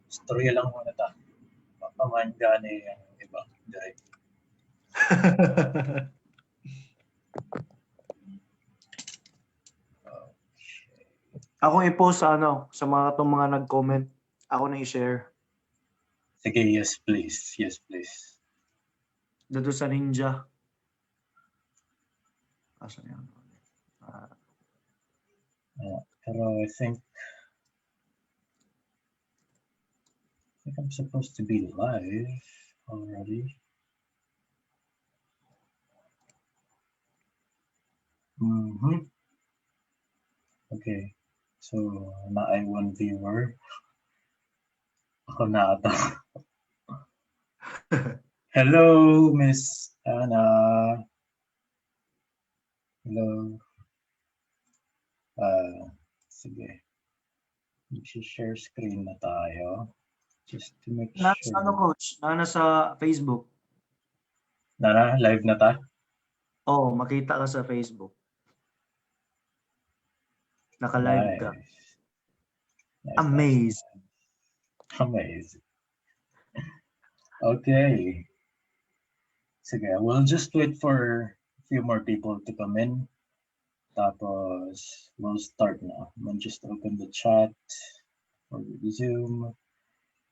Storya lang muna ta. Papamangga ni yung iba. Direct. Ako i-post sa sa mga nag-comment. Ako na i-share. Sige, yes please. Yes please. Dito sa Ninja. Asan yan? Pero I think I'm supposed to be live already. Okay. So, na ay one viewer. Ako na ata. Hello, Miss Anna. Hello. Sige. Mag-share screen na tayo. Just to make sure. Coach? Sa Facebook. Live na ta? Oo, makita ka sa Facebook. Naka-live ka. Nice. Amazing. Amazing. Okay. Sige, we'll just wait for a few more people to come in. Tapos, we'll start now. We'll just open the chat for Zoom.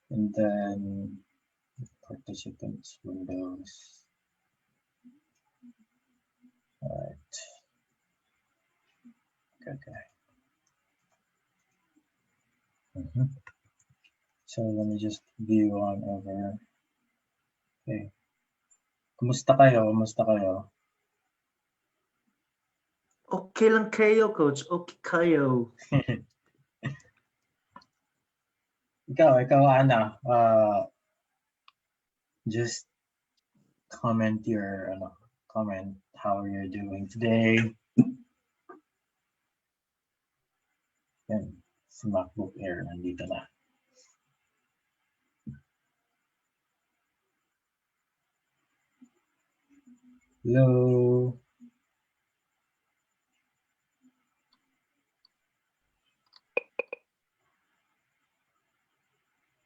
And then, participants windows. All right. Okay. So, let me just view on over. Okay. Kumusta kayo? Okay lang kayo, Coach. Okay kayo. Ikaw, Ana. Just comment how you're doing today. Yan, si MacBook Air nandito na. Hello.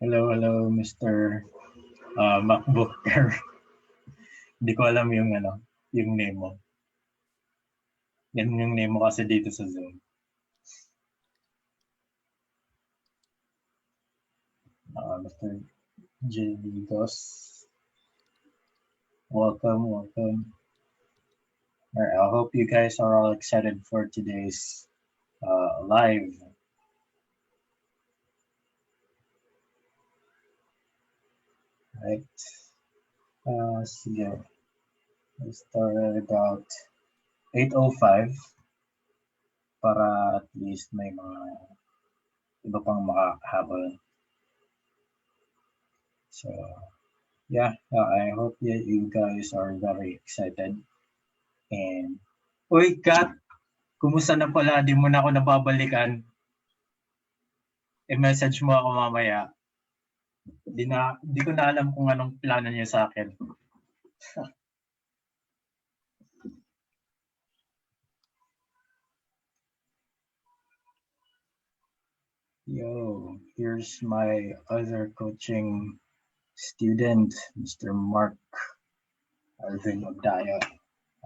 Hello, Mr. MacBook Air. Hindi ko alam yung name mo. Yan yung name mo kasi dito sa Zoom. Mr. J. Vigos. Welcome. All right, I hope you guys are all excited for today's live. Right. Sige. We started about 8:05 para at least may mga iba pang makahabol. So, yeah, I hope you guys are very excited. And, uy, Kat, kumusta na pala? Di mo na ako nababalikan. I-message mo ako mamaya. Di ko na alam kung anong plano niya sa akin. Yo, here's my other coaching student, Mr. Mark Alvin Odaya.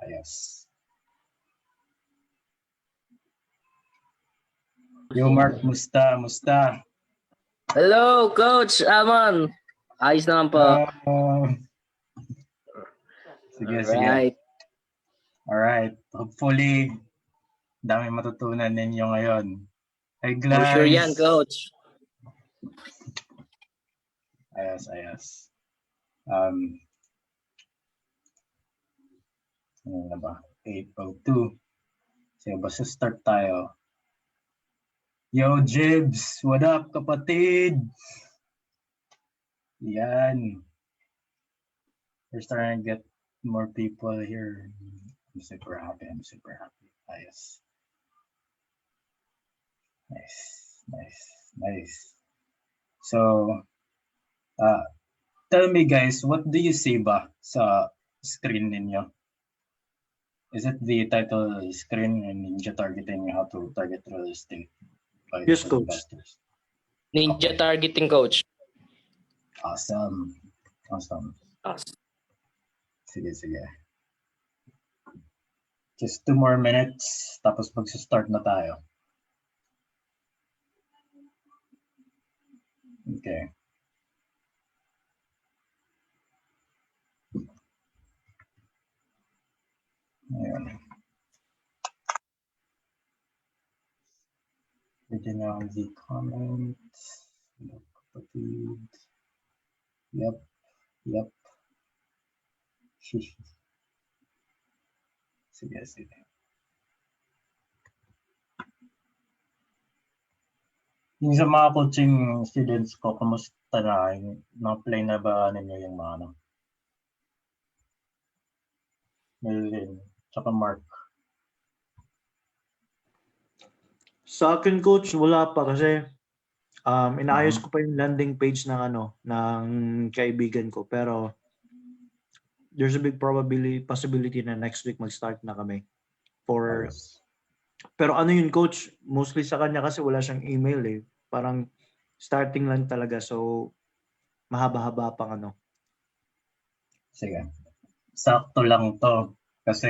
Yes. Yo, Mark, musta? Hello, Coach Amon. Ayos naman po. Sige. Alright. Hopefully, dami matutunan ninyo ngayon. Hey, guys. For sure yan, Coach. Ayos. Ano na ba? 8:02. So, basta start tayo. Yo, Jibs! What up, kapatid? Yan. We're starting to get more people here. I'm super happy. Ayos. Nice. So, tell me guys, what do you see ba sa screen ninyo? Is it the title screen and Ninja targeting how to target real estate? by Yes, the coach. investors. Ninja Okay. targeting coach. Awesome. Awesome. Ah, Sige, sige. Just 2 more minutes, tapos magsa-start na tayo. Okay. Ayan. Pwede na ang the comments. Kapatid. Yep. Yep. Sige, sige. Yung sa mga coaching students ko, kamusta na? Na-apply na ba ninyo yung mga ano? Melvin, tsaka Mark. Sa akin, coach, wala pa kasi inaayos ko pa yung landing page ng ng kaibigan ko, pero there's a big possibility na next week mag-start na kami. Ayos. Pero ano yun, coach? Mostly sa kanya kasi wala siyang email eh. Parang starting lang talaga, so mahaba-haba pang Sige. Sakto lang to. Kasi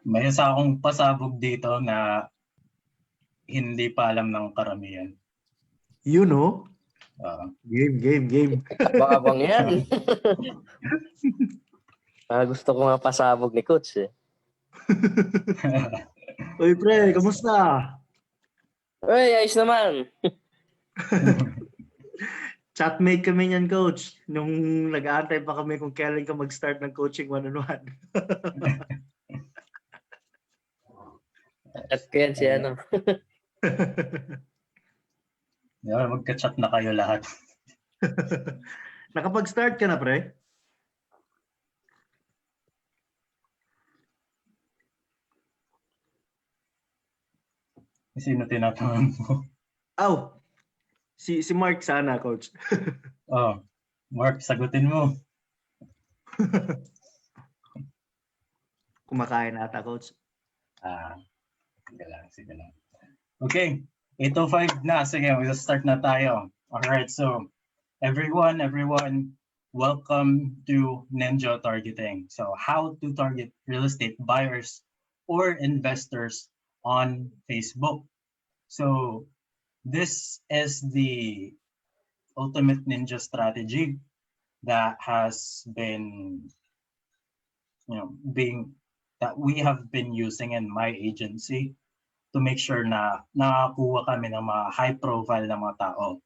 may isa akong pasabog dito na hindi pa alam ng karamihan. You know? Ah, Game. Babang yan. Gusto ko nga pasabog ni coach eh. Uy, pre, kamusta? Uy, ayos naman. Chatmate kami niyan, coach. Nung nag-aantay pa kami kung kailan ka mag-start ng coaching one-on-one. At ko yan si ano. yeah, magka-chat na kayo lahat. Nakapag-start ka na, pre? Sino tinatangan mo? Oh, si Mark sana, coach. Oh, Mark, sagutin mo. Kumakain ata, coach. Sige lang. Okay, 8:05 na. Sige, we'll start na tayo. Alright, so everyone, welcome to Ninja Targeting. So how to target real estate buyers or investors on Facebook. So this is the ultimate ninja strategy that has been, that we have been using in my agency to make sure na nakakuha kami ng mga high profile na mga tao.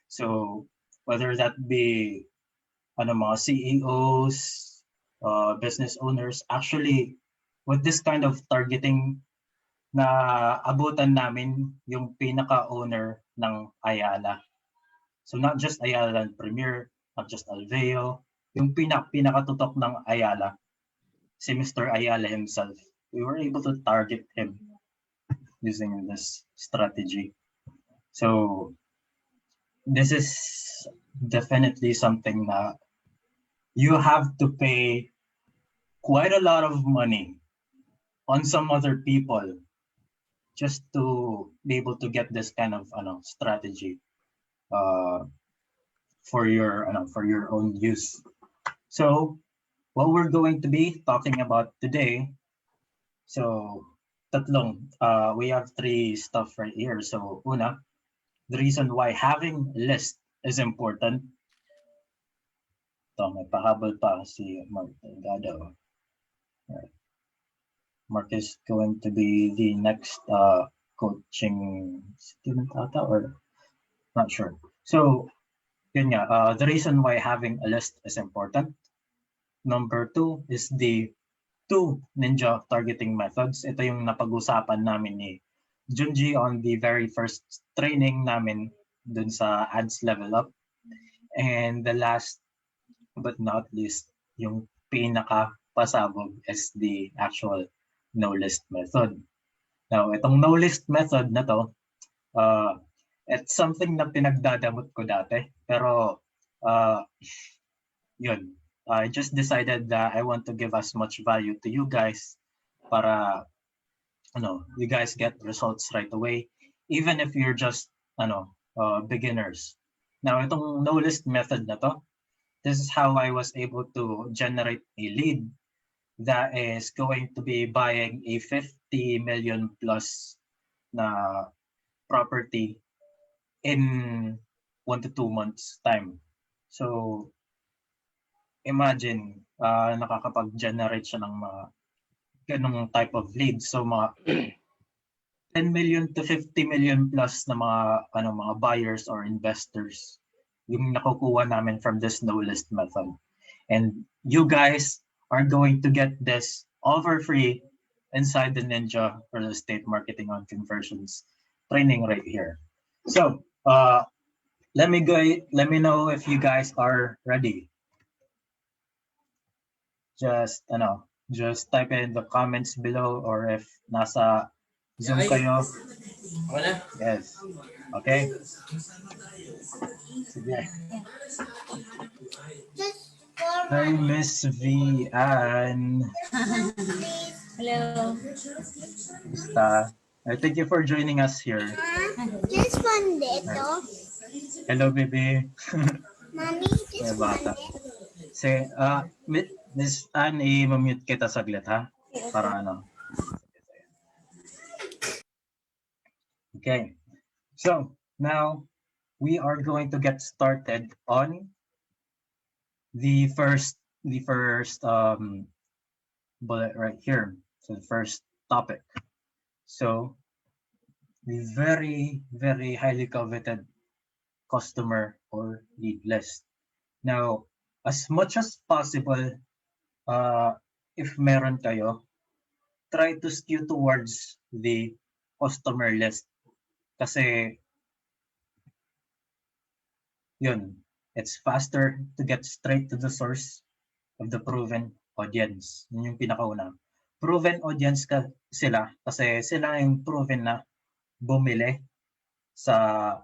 So whether that be mga CEOs, business owners, actually with this kind of targeting, na abutan namin yung pinaka-owner ng Ayala. So not just Ayala Premier, not just Alveo, yung pinakatutok ng Ayala, si Mr. Ayala himself. We were able to target him using this strategy. So this is definitely something that you have to pay quite a lot of money on some other people just to be able to get this kind of strategy for your own use. So what we're going to be talking about today, so we have 3 stuff right here. So una, the reason why having a list is important. Ito, may pahabol pa si Mark Delgado. Right. Mark is going to be the next coaching student ata, or not sure. So yun nga, the reason why having a list is important. Number 2 is the 2 ninja targeting methods. Ito yung napag-usapan namin ni Junji on the very first training namin dun sa Ads Level Up. And the last but not least, yung pinaka-pasabog is the actual no-list method. Now, itong no-list method na to, it's something na pinagdadamot ko dati. Pero, yun. I just decided that I want to give as much value to you guys para, you guys get results right away. even if you're just beginners. Now, itong no list method na to, this is how I was able to generate a lead that is going to be buying a 50 million plus na property in 1 to 2 months time. So imagine nakakapag-generate siya ng mga ganong type of leads. So mga 10 million to 50 million plus na mga buyers or investors yung nakukuha namin from this no list method. And you guys are going to get this all for free inside the Ninja Real Estate Marketing on Conversions training right here. So let me know if you guys are ready. Just type in the comments below, or if nasa Zoom kayo. Yes. Okay. Sige. Hi, Miss V. Ann. Hello. Basta. Thank you for joining us here. Just one dito. Hello, baby. Mommy, just one Bata. Say, Miss Ann, i-mute kita saglit, ha? Para Okay. So, now, we are going to get started on the first bullet right here. So the first topic. So the very, very highly coveted customer or lead list. Now, as much as possible, if meron kayo, try to skew towards the customer list. Kasi yun, it's faster to get straight to the source of the proven audience. Yun yung pinakauna. Proven audience sila kasi sila yung proven na bumili sa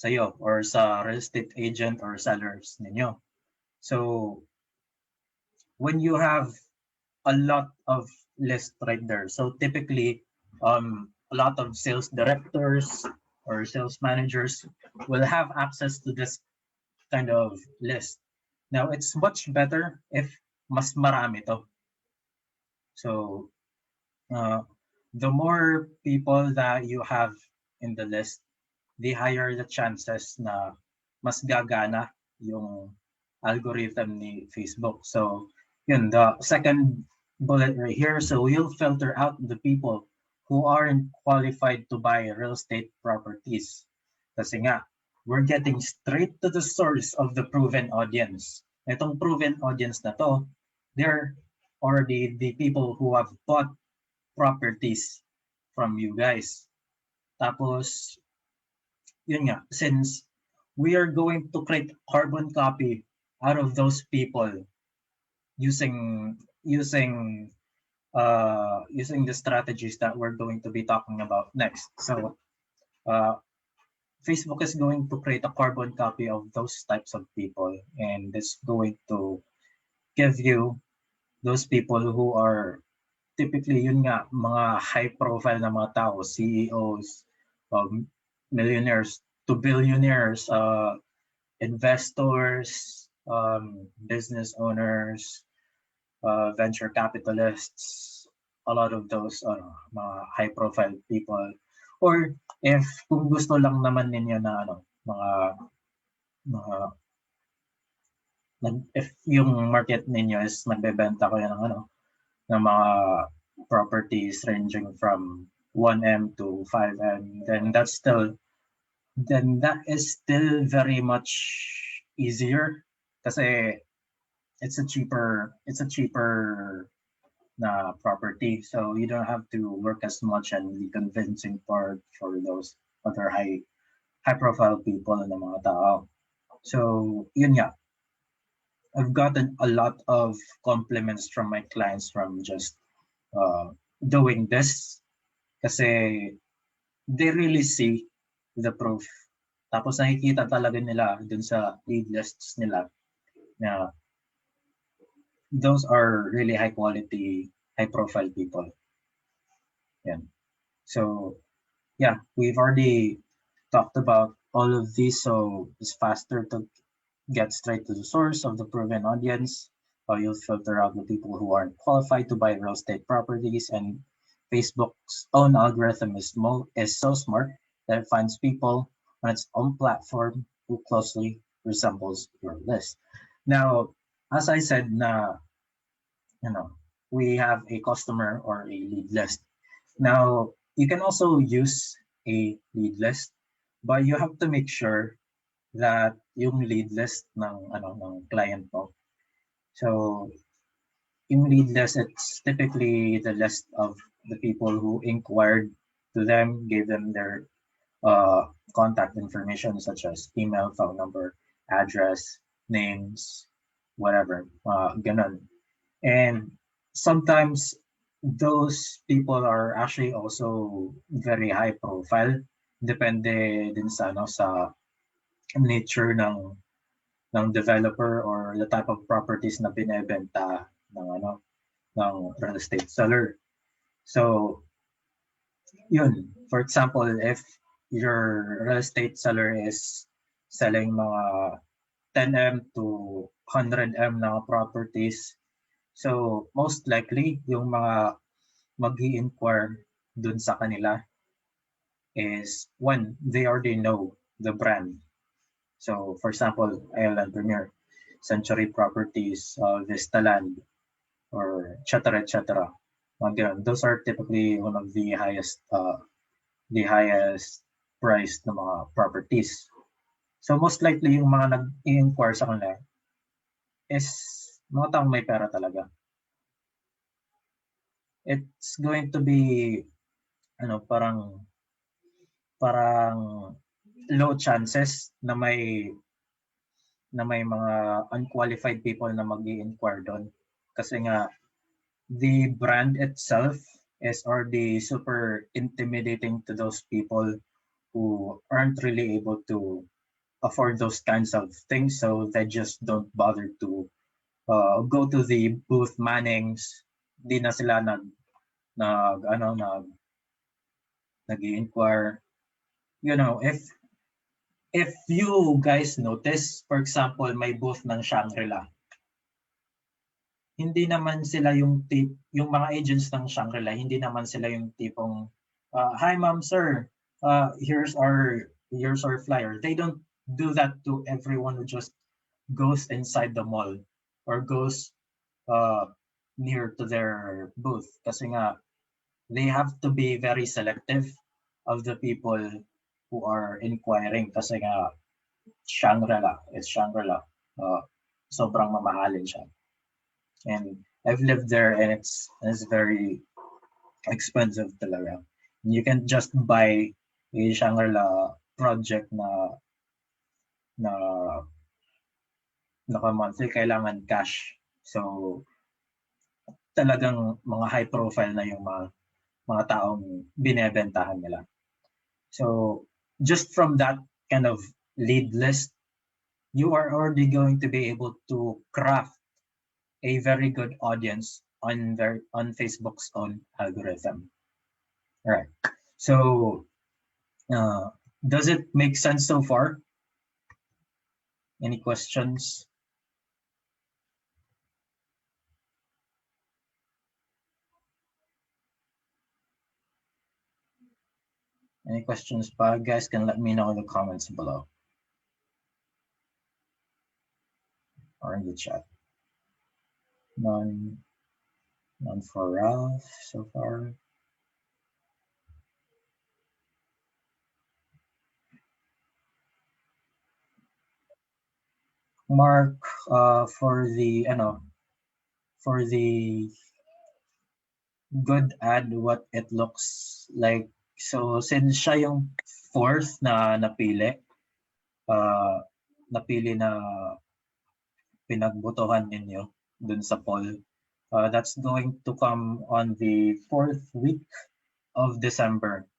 iyo or sa real estate agent or sellers ninyo. So when you have a lot of list right there, so typically a lot of sales directors or sales managers will have access to this kind of list. Now, it's much better if mas marami to. So, the more people that you have in the list, the higher the chances na mas gagana yung algorithm ni Facebook. So, yun, the second bullet right here. So, you'll filter out the people who aren't qualified to buy real estate properties. Kasi nga, we're getting straight to the source of the proven audience. Itong proven audience na to, they're already the people who have bought properties from you guys. Tapos, yun nga, since we are going to create carbon copy out of those people using the strategies that we're going to be talking about next. So, Facebook is going to create a carbon copy of those types of people, and it's going to give you those people who are typically yun nga, mga high profile na mga tao, CEOs, millionaires to billionaires, investors, business owners, venture capitalists, a lot of those mga high profile people. Or if kung gusto lang naman ninyo na if yung market ninyo is nagbebenta kayo ng mga properties ranging from 1M to 5M, then that is still very much easier kasi it's a cheaper na property, so you don't have to work as much and the convincing part for those other high profile people na mga tao. So yun nga, I've gotten a lot of compliments from my clients from just doing this kasi they really see the proof. Tapos nakikita talaga nila dun sa lead lists nila na those are really high quality, high profile people. Yeah. So yeah, we've already talked about all of these, so it's faster to get straight to the source of the proven audience. You'll filter out the people who aren't qualified to buy real estate properties, and Facebook's own algorithm is so smart that it finds people on its own platform who closely resembles your list. Now, as I said, we have a customer or a lead list. Now, you can also use a lead list, but you have to make sure that yung lead list ng client mo. So, yung lead list, it's typically the list of the people who inquired to them, gave them their contact information such as email, phone number, address, names, whatever, ganun. And sometimes those people are actually also very high profile. Depende din sa nature ng developer or the type of properties na binebenta ng real estate seller. So yun, for example, if your real estate seller is selling mga 10M to 100M na properties, so most likely yung mga mag-i-inquire dun sa kanila is one, they already know the brand. So for example, Island Premier, Century Properties, Vistaland, or et cetera. Those are typically one of the highest priced na mga properties. So most likely yung mga nag-i-inquire sa kanila is mga taong may pera talaga. It's going to be parang low chances na may mga unqualified people na mag-i-inquire doon. Kasi nga, the brand itself is already super intimidating to those people who aren't really able to afford those kinds of things. So they just don't bother to go to the booth Mannings. Di na sila nag-i-inquire. If you guys notice, for example, may booth ng Shangri-La. Hindi naman sila yung mga agents ng Shangri-La, hindi naman sila yung tipong, hi ma'am, sir, here's our flyer. They don't do that to everyone who just goes inside the mall or goes near to their booth. Kasi nga, they have to be very selective of the people who are inquiring kasi nga Shangri-La. Sobrang mamahalin siya. And I've lived there and it's very expensive talaga. You can't just buy a Shangri-La project na naka-monthly, kailangan cash. So talagang mga high profile na yung mga taong binebentahan nila. So just from that kind of lead list, you are already going to be able to craft a very good audience on Facebook's own algorithm. All right. So does it make sense so far? Any questions? Any questions, but guys can let me know in the comments below or in the chat. None for Ralph so far. Mark, for the good ad, what it looks like. So since siya yung fourth na napili na pinagbotohan ninyo dun sa poll, that's going to come on the 4th week of December.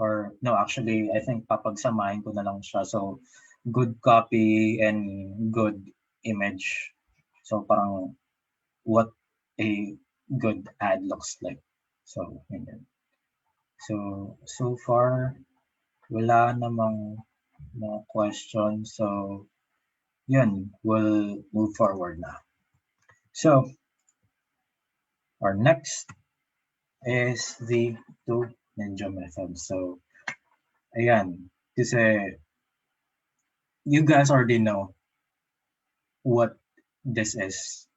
Or no, actually, I think papagsamahin ko na lang siya. So good copy and good image. So parang what a good ad looks like. So So far, wala namang mga question. So, yun, we'll move forward na. So, our next is the two ninja method. So, ayan, kasi you guys already know what this is.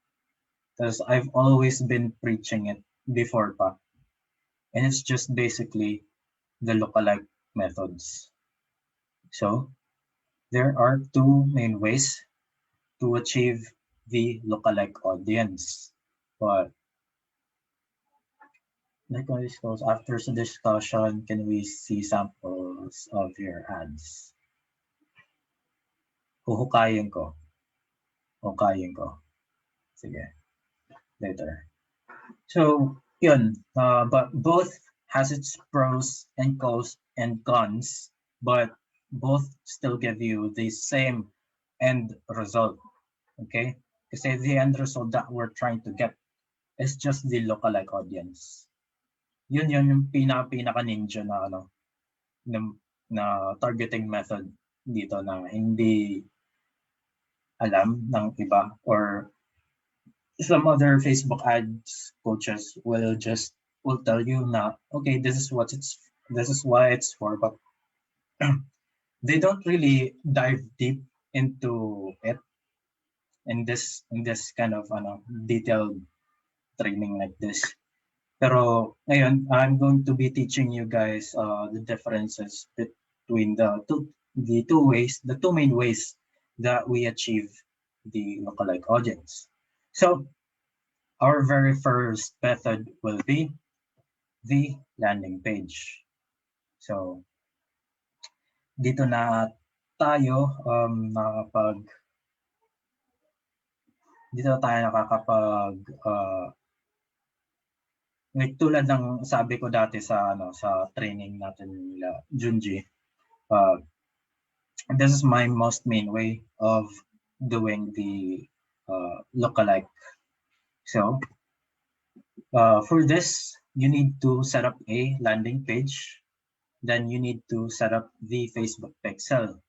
Because I've always been preaching it before pa. And it's just basically the lookalike methods. So, there are two main ways to achieve the lookalike audience. But like on this goes, after the discussion, can we see samples of your ads? Huhukayin ko. Hukayin ko. Sige. Later. So, yun. But both has its pros and cons, but both still give you the same end result. Okay? Kasi the end result that we're trying to get is just the lookalike audience. Yun yung pinaka ninja na na targeting method dito na hindi alam ng iba, or some other Facebook ads coaches will tell you na, okay, this is why it's for, but they don't really dive deep into it in this kind of detailed training like this. Pero ngayon, I'm going to be teaching you guys the differences between the two main ways that we achieve the lookalike audience. So our very first method will be the landing page. So dito na tayo nakakapag tulad ng sabi ko dati sa training natin nila Junji, this is my most main way of doing the lookalike. So for this, you need to set up a landing page, then you need to set up the Facebook pixel,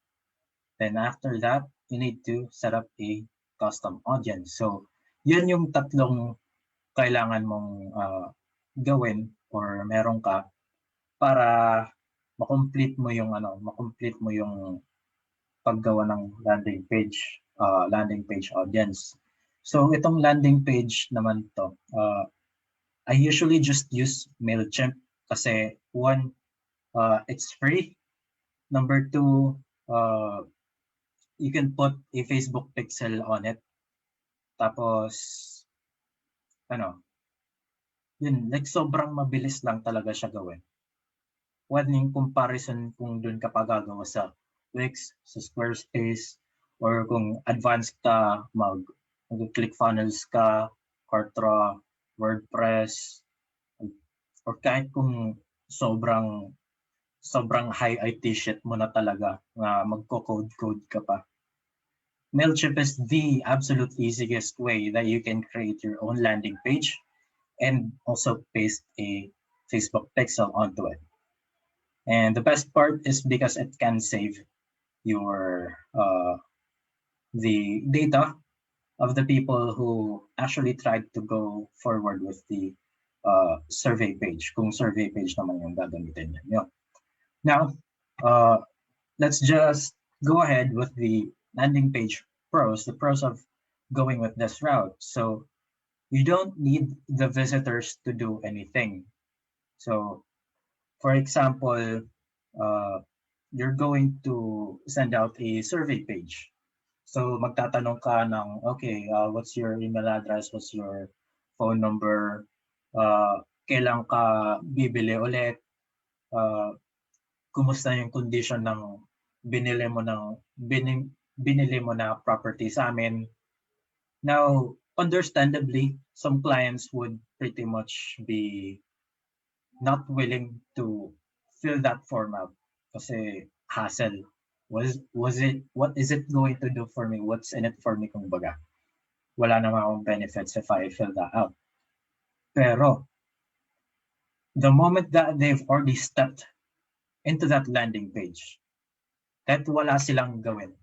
then after that you need to set up a custom audience. So yun yung tatlong kailangan mong gawin or meron ka para makomplete mo yung paggawa ng landing page audience. So itong landing page naman to, I usually just use MailChimp kasi one, it's free. Number two, you can put a Facebook pixel on it. Tapos yun, like sobrang mabilis lang talaga siya gawin. When in comparison kung dun ka pa gagawa sa Wix, sa Squarespace, or kung advanced ka, mag-click funnels ka, Kartra, WordPress, or kahit kung sobrang high IT shit mo na talaga na magko-code ka pa. MailChimp is the absolute easiest way that you can create your own landing page and also paste a Facebook pixel onto it. And the best part is because it can save your the data of the people who actually tried to go forward with the survey page. Kung survey page naman yung gagamitin niyo. Now, let's just go ahead with the landing page pros, the pros of going with this route. So you don't need the visitors to do anything. So, for example, you're going to send out a survey page. So, magtatanong ka ng, okay, what's your email address? What's your phone number? Kailan ka bibili ulit? Kumusta yung condition ng binili mo na property sa amin? Now, understandably, some clients would pretty much be not willing to fill that form out kasi hassle. What is it going to do for me? What's in it for me kung baga? Wala naman akong benefits if I fill that out. Pero the moment that they've already stepped into that landing page, kahit wala silang gawin,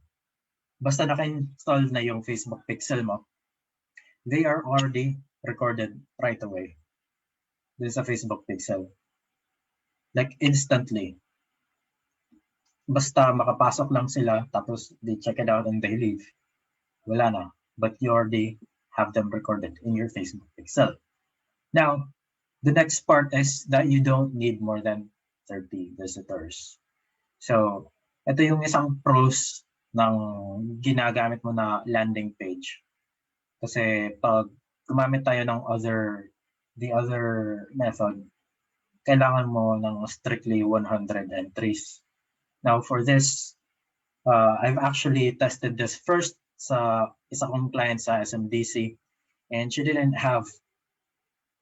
basta naka-install na yung Facebook Pixel mo, they are already recorded right away. This is a Facebook Pixel. Like instantly. Basta makapasok lang sila, tapos they check it out and they leave. Wala na. But you already have them recorded in your Facebook Pixel. Now, the next part is that you don't need more than 30 visitors. So, ito yung isang pros ng ginagamit mo na landing page. Kasi pag gumamit tayo ng the other method, kailangan mo ng strictly 100 entries. Now for this, I've actually tested this first sa isa kong client sa SMDC, and she didn't have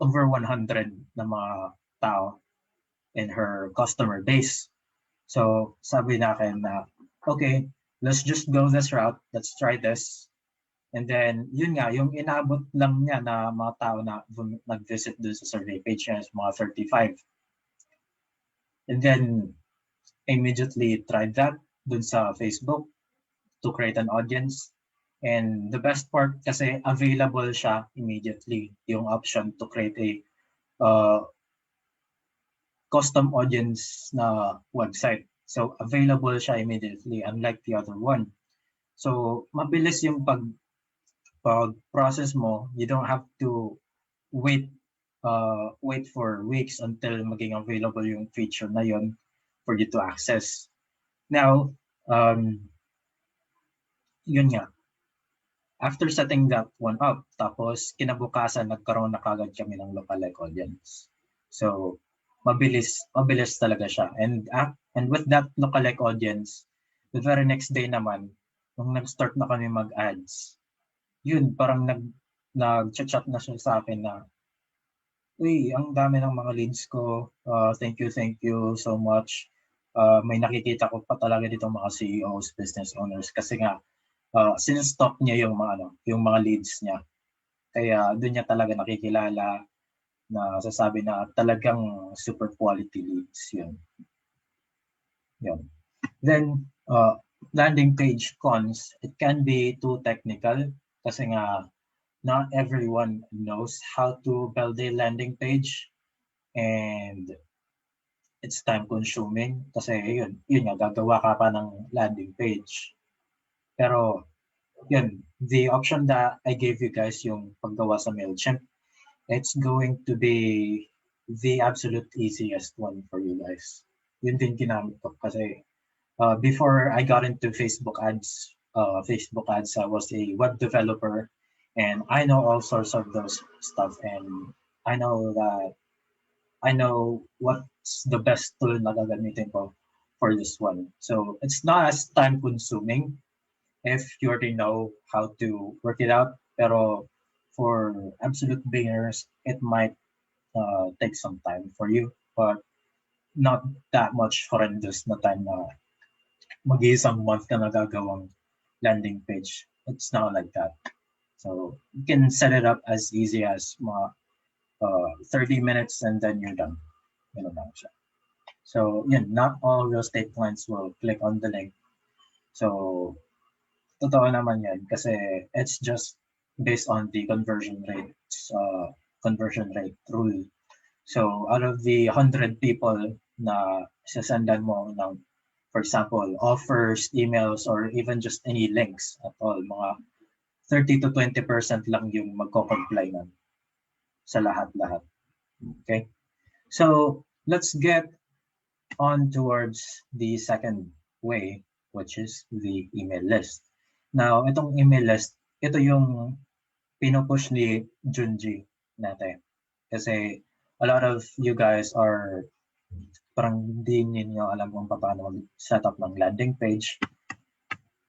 over 100 na mga tao in her customer base. So sabi natin na, okay, let's just go this route, let's try this. And then, yun nga, yung inabot lang niya na mga tao na nag-visit dun sa survey page niya is mga 35. And then, immediately tried that dun sa Facebook to create an audience. And the best part kasi available siya immediately, yung option to create a custom audience na website. So, available siya immediately, unlike the other one. So, mabilis yung pag-process mo. You don't have to wait for weeks until maging available yung feature na yun for you to access. Now, yun nga. After setting that one up, tapos kinabukasan nagkaroon na kagad kami ng lookalike audience. So, mabilis talaga siya. And with that lookalike audience, the very next day naman, nung nag-start na kami mag-ads, yun, parang nag-chat na siya sa akin na, uy, ang dami ng mga leads ko. Thank you so much. May nakikita ko pa talaga dito mga CEOs, business owners, kasi nga, sinstock niya yung mga leads niya. Kaya doon niya talaga nakikilala na sasabi na talagang super quality leads yun. Then, landing page cons, it can be too technical kasi nga not everyone knows how to build a landing page, and it's time consuming kasi yun nga, gagawa ka pa ng landing page. Pero yun, the option that I gave you guys, yung paggawa sa MailChimp, it's going to be the absolute easiest one for you guys. Yun din ginamit ko kasi before I got into Facebook ads, I was a web developer, and I know all sorts of those stuff, and I know what's the best tool na gagamitin ko for this one. So it's not as time consuming if you already know how to work it out, pero for absolute beginners, it might take some time for you, but not that much horrendous na time na mag-iisang month ka nagagawang landing page. It's not like that. So you can set it up as easy as 30 minutes and then you're done. Ganun lang siya. So yun, not all real estate clients will click on the link. So totoo naman yan kasi it's just based on the conversion rate rule. So out of the 100 people na sasendan mo ng, for example, offers, emails, or even just any links at all, mga 30 to 20% lang yung magko-comply nun sa lahat-lahat. Okay? So let's get on towards the second way, which is the email list. Now, itong email list, ito yung pinupush ni Junji natin. Kasi a lot of you guys are parang hindi niyo alam kung paano set up ng landing page.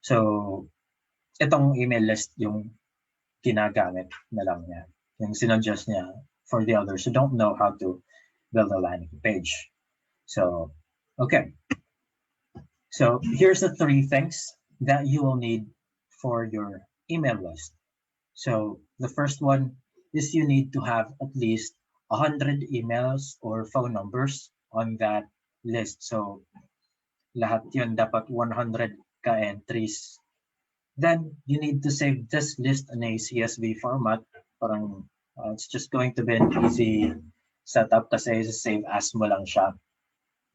So, itong email list yung ginagamit na lang niya. Yung sinuggest niya for the others who don't know how to build a landing page. So, okay. So, here's the 3 things that you will need for your email list. So, the first one is you need to have at least 100 emails or phone numbers on that list. So lahat yun dapat 100 ka entries. Then you need to save this list in a CSV format. Parang it's just going to be an easy setup kasi save as mo lang siya.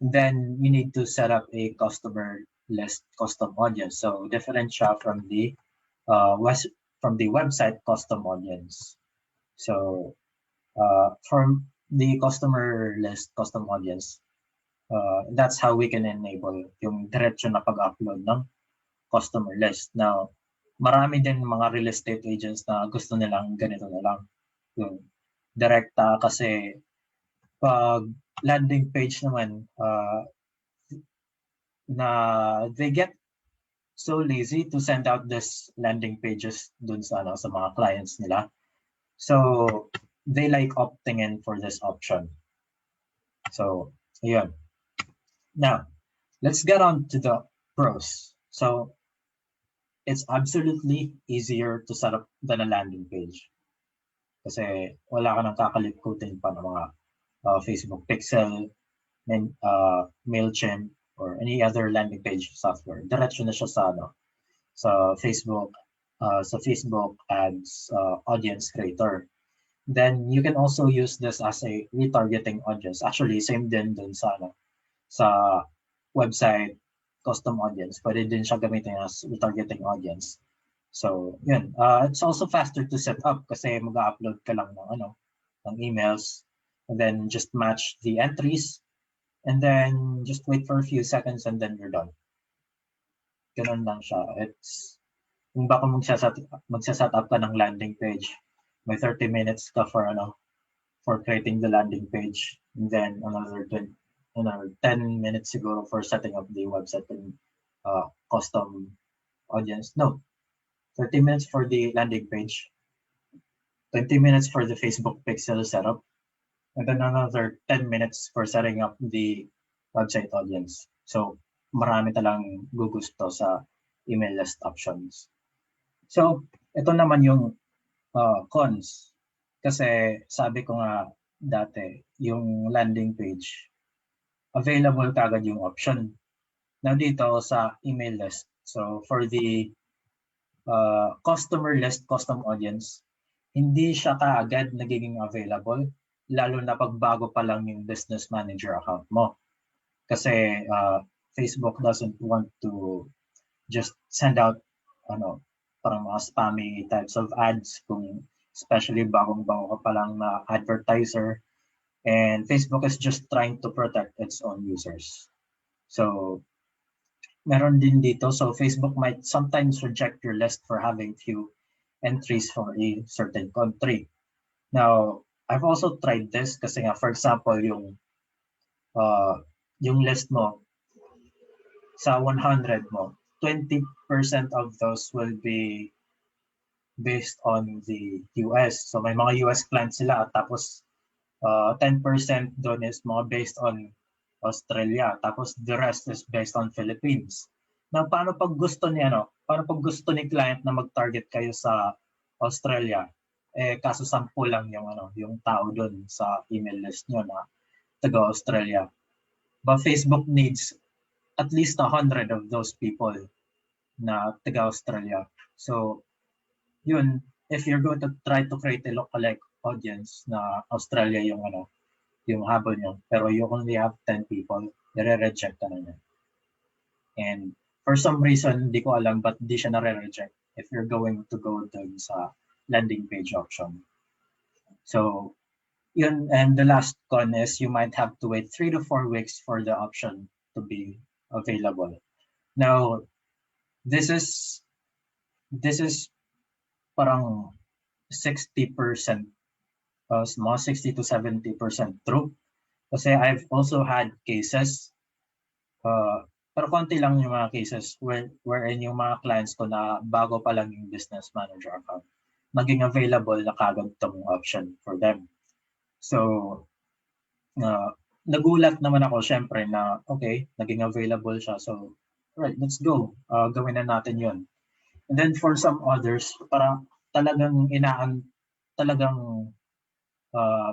Then you need to set up a customer list custom audience. So different siya from the website custom audience. So from the customer list custom audience, that's how we can enable yung diretso na pag-upload ng customer list. Now, marami din mga real estate agents na gusto nilang ganito na lang. Yung direkta kasi pag landing page naman, na they get so lazy to send out this landing pages dun sa mga clients nila. So they like opting in for this option. So yeah. Now let's get on to the pros. So it's absolutely easier to set up than a landing page. Kasi wala ka nang kakalikutin pa ng mga Facebook Pixel, MailChimp, or any other landing page software. Diretso na siya sa Facebook ads audience creator. Then you can also use this as a retargeting audience. Actually, same din dun sa website custom audience. Pwede din siya gamitin as retargeting audience. So, yun. It's also faster to set up kasi mag-upload ka lang ng emails and then just match the entries and then just wait for a few seconds and then you're done. Ganun lang siya. It's kung baka magsa-set up ka ng landing page, may 30 minutes ka for creating the landing page and then another 10 minutes siguro for setting up the website and custom audience. No, 30 minutes for the landing page, 20 minutes for the Facebook pixel setup, and then another 10 minutes for setting up the website audience. So marami talang gugusto sa email list options. So ito naman yung cons. Kasi sabi ko nga dati, yung landing page, available kagad yung option. Now dito sa email list, so for the customer list custom audience, hindi siya kaagad nagiging available, lalo na pag bago pa lang yung business manager account mo. Kasi Facebook doesn't want to just send out parang mga spammy types of ads, kung especially bagong-bago ka pa lang na advertiser. And Facebook is just trying to protect its own users. So meron din dito. So Facebook might sometimes reject your list for having few entries for a certain country. Now, I've also tried this kasi nga, for example, yung list mo sa 100 mo, 20% of those will be based on the US. So may mga US clients sila, tapos 10% doon is mga based on Australia, tapos the rest is based on Philippines. Now, paano pag gusto ni client na mag-target kayo sa Australia? Kaso 10 lang yung tao doon sa email list nyo na taga Australia. But Facebook needs at least 100 of those people na taga Australia. So, yun, if you're going to try to create a lookalike audience na Australia yung habol nyo, pero you only have 10 people, nire-reject na niya. And for some reason, di ko alam, but di siya nare-reject if you're going to go dun sa landing page option. So, yun, and the last con is you might have to wait 3 to 4 weeks for the option to be available. Now, this is parang 60%, mga 60 to 70% true. Kasi I've also had cases, pero konti lang yung mga cases wherein yung mga clients ko na bago pa lang yung business manager account, maging available na kagad itong option for them. So, nagulat naman ako syempre na okay, naging available siya. So, right, let's go. Gawin na natin yun. And then for some others, parang talagang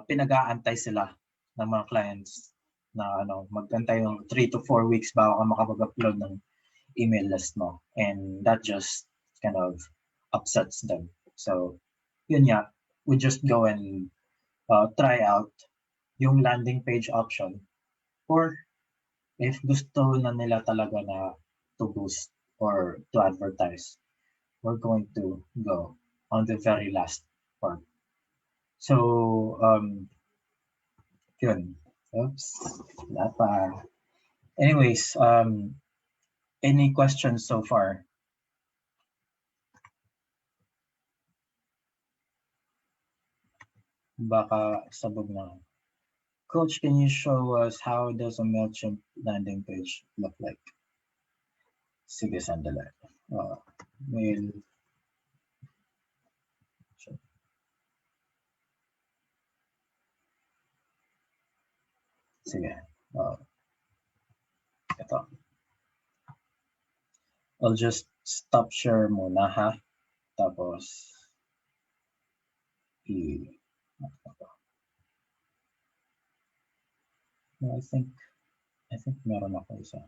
pinag-aantay sila ng mga clients na magantay ng 3 to 4 weeks bago ka makapag-upload ng email list mo. And that just kind of upsets them. So, yun nga, we just go and try out yung landing page option. Or if gusto na nila talaga na to boost or to advertise, we're going to go on the very last part. So, yun. Oops, wala pa. Anyways, any questions so far? Baka sabog na. Coach, can you show us how does a MailChimp landing page look like? Sige, sandali. Mail. Sige. Ito. I'll just stop share muna ha. Tapos I think meron ako isa.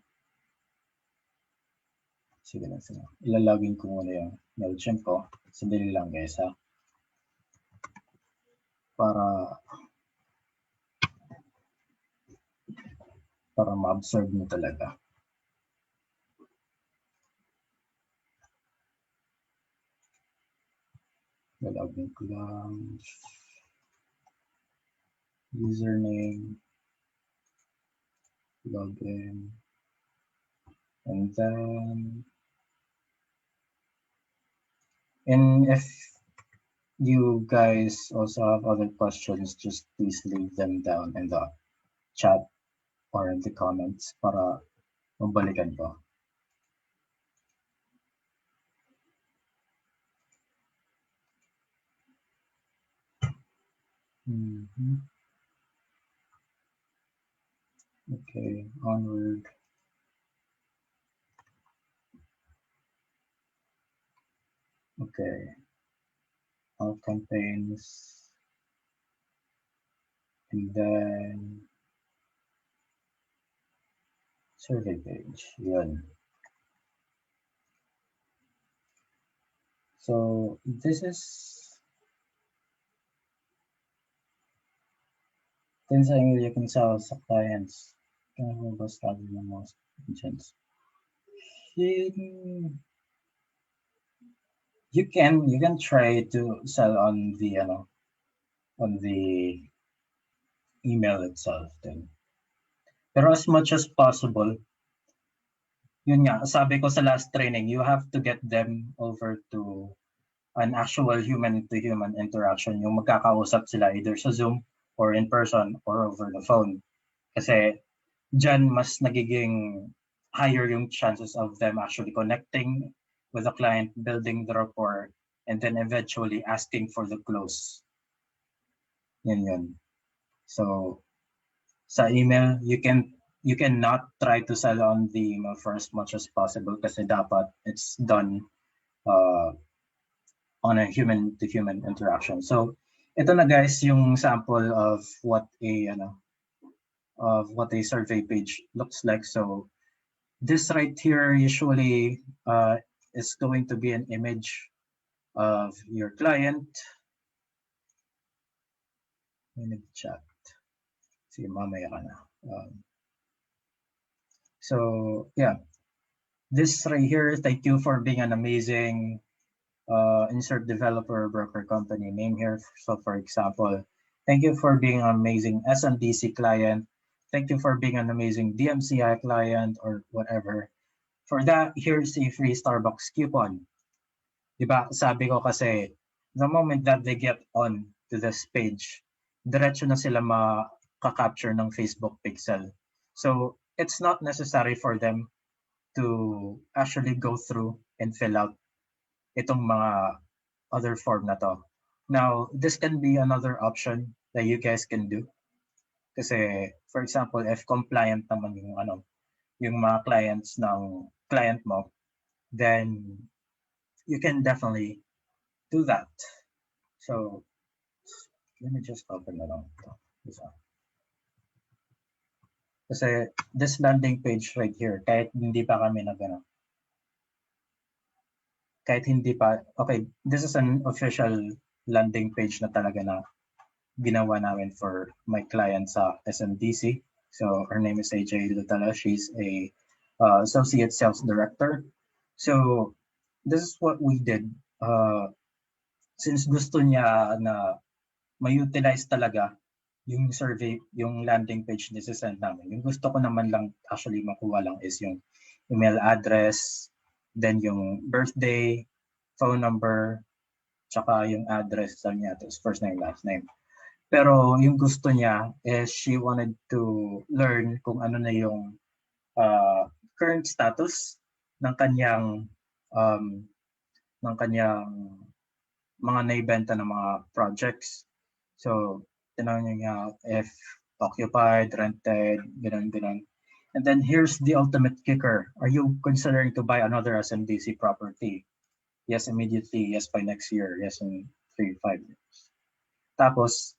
Sige lang sila. Ilalagin ko muna yung MailChimp ko. Sandali lang guys ha. Para ma-observe mo talaga. Lalagin ko lang username, login, and then if you guys also have other questions, just please leave them down in the chat or in the comments para mabalikan ko. Okay, onward. Okay, all campaigns, and then survey page. Yun. So this is you can sell sa clients. Can go study the most agents. You can try to sell on the email itself then. Pero as much as possible, yun nga, sabi ko sa last training, you have to get them over to an actual human-to-human interaction. Yung magkakausap sila either sa Zoom or in person or over the phone. Kasi dyan mas nagiging higher yung chances of them actually connecting with the client, building the rapport, and then eventually asking for the close. Yun. So sa email, you cannot try to sell on the email for as much as possible kasi dapat it's done on a human-to-human interaction. So ito na guys yung sample of what a survey page looks like. So this right here usually is going to be an image of your client. Chat. Sige, mamaya ka na. So yeah, this right here, thank you for being an amazing insert developer broker company name here. So for example, thank you for being an amazing SMDC client. Thank you for being an amazing DMCI client or whatever. For that, here's a free Starbucks coupon. Diba? Sabi ko kasi, the moment that they get on to this page, diretso na sila makaka-capture ng Facebook pixel. So it's not necessary for them to actually go through and fill out itong mga other form na to. Now, this can be another option that you guys can do. Kasi, for example, if compliant naman yung mga clients ng client mo, then you can definitely do that. So, Let me just open na lang ito. Isa. Kasi this landing page right here, kahit hindi pa kami kahit hindi pa, okay, this is an official landing page na talaga na ginawa namin for my client sa SMDC. So her name is AJ Lutala. She's a associate sales director. So this is what we did. Since gusto niya na ma-utilize talaga yung survey, yung landing page na send namin. Yung gusto ko naman lang actually makuha lang is yung email address, then yung birthday, phone number, tsaka yung address sa niya, tapos first name, last name. Pero yung gusto niya is she wanted to learn kung ano na yung current status ng kanyang mga naibenta ng mga projects. So, tinanong niya if occupied, rented, ganun. And then here's the ultimate kicker. Are you considering to buy another SMDC property? Yes, immediately. Yes, by next year. Yes, in 3-5 years. Tapos,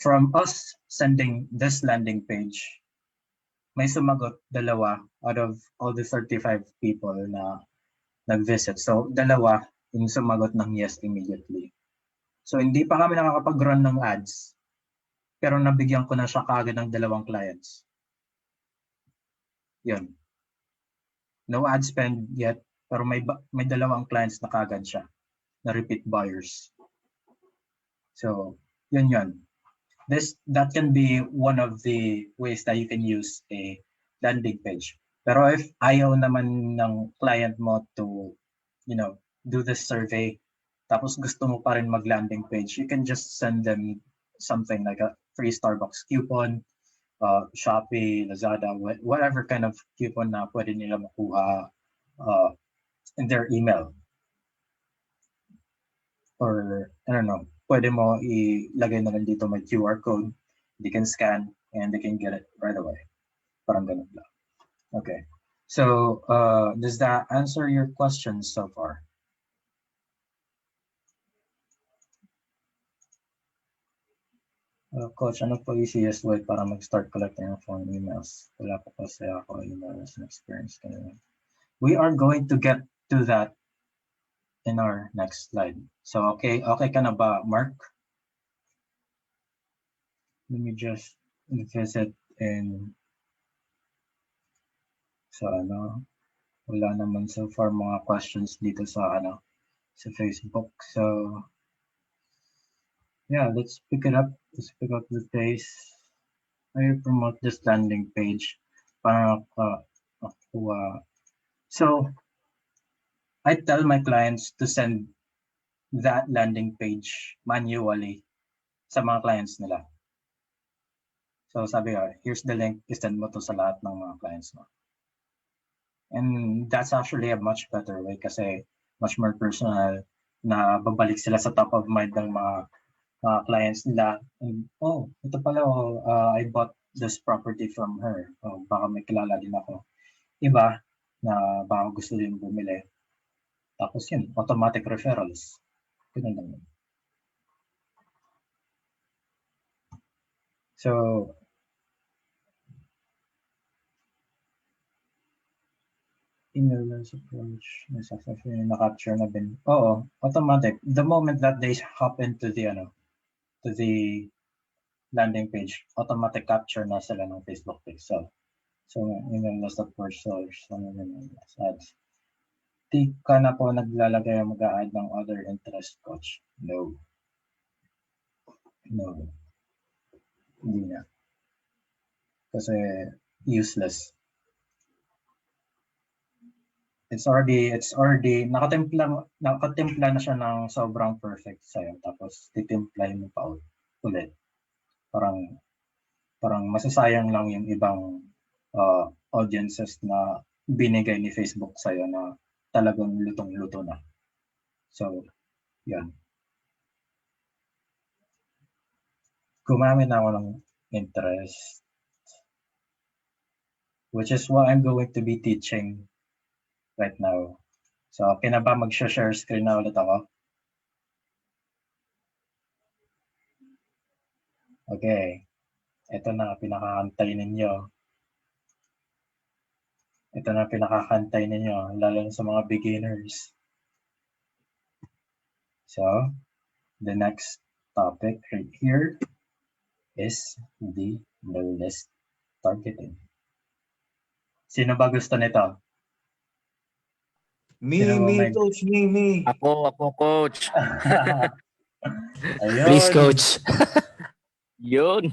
from us sending this landing page, may sumagot 2 out of all the 35 people na nag-visit. So, 2 yung sumagot ng yes immediately. So, hindi pa kami nakakapag-run ng ads, pero nabigyan ko na siya kaagad ng 2 clients. Yun. No ad spend yet, pero may 2 clients na kaagad siya, na repeat buyers. So, yun. That can be one of the ways that you can use a landing page. Pero if ayaw naman ng client mo to, do this survey, tapos gusto mo pa rin mag-landing page, you can just send them something like a free Starbucks coupon, Shopee, Lazada, whatever kind of coupon na pwede nila makuha in their email. Or, I don't know, pwede mo ilagay na lang dito may QR code, they can scan, and they can get it right away. Parang ganun lang. Okay. So, does that answer your questions so far? Coach, ano po easiest way para mag-start collecting ng phone emails? Wala po kasi ako emails and experience kanina. We are going to get to that in our next slide. So, okay ka na ba, Mark? Let me just visit in wala naman so far mga questions dito sa sa Facebook. So, yeah, let's pick it up. Let's pick up the pace. I promote this landing page para so I tell my clients to send that landing page manually sa mga clients nila. So sabi ko, here's the link, send mo to sa lahat ng mga clients mo. And that's actually a much better way kasi much more personal na babalik sila sa top of mind ng mga clients nila. And, ito pala, I bought this property from her. Baka may kilala din ako. Iba na baka gusto din bumili. Tapos yun, automatic referrals. Ganun lang yun. So, email approach, na-capture na din. Oo, automatic. The moment that they hop into the landing page, automatic capture na sila ng Facebook page. So email list of first sellers, ads. Di ka na po naglalagay o mag-a-add ng other interest, coach? No. Hindi na. Kasi useless. It's already nakatimpla na siya ng sobrang perfect sa'yo, tapos titimplahin mo pa ulit. Parang masasayang lang yung ibang audiences na binigay ni Facebook sa'yo na talagang lutong-luto na. So, yan. Gumamit na ako ng interest, which is what I'm going to be teaching right now. So, okay na ba mag-share screen na ulit ako? Okay. Ito na, pinakakantay ninyo. Ito na, pinakakantay ninyo, lalo na sa mga beginners. So, the next topic right here is the low list targeting. Sino ba gusto nito? Sino ba may- Coach, me. Ako, coach. Ayun. Please, coach. Yun.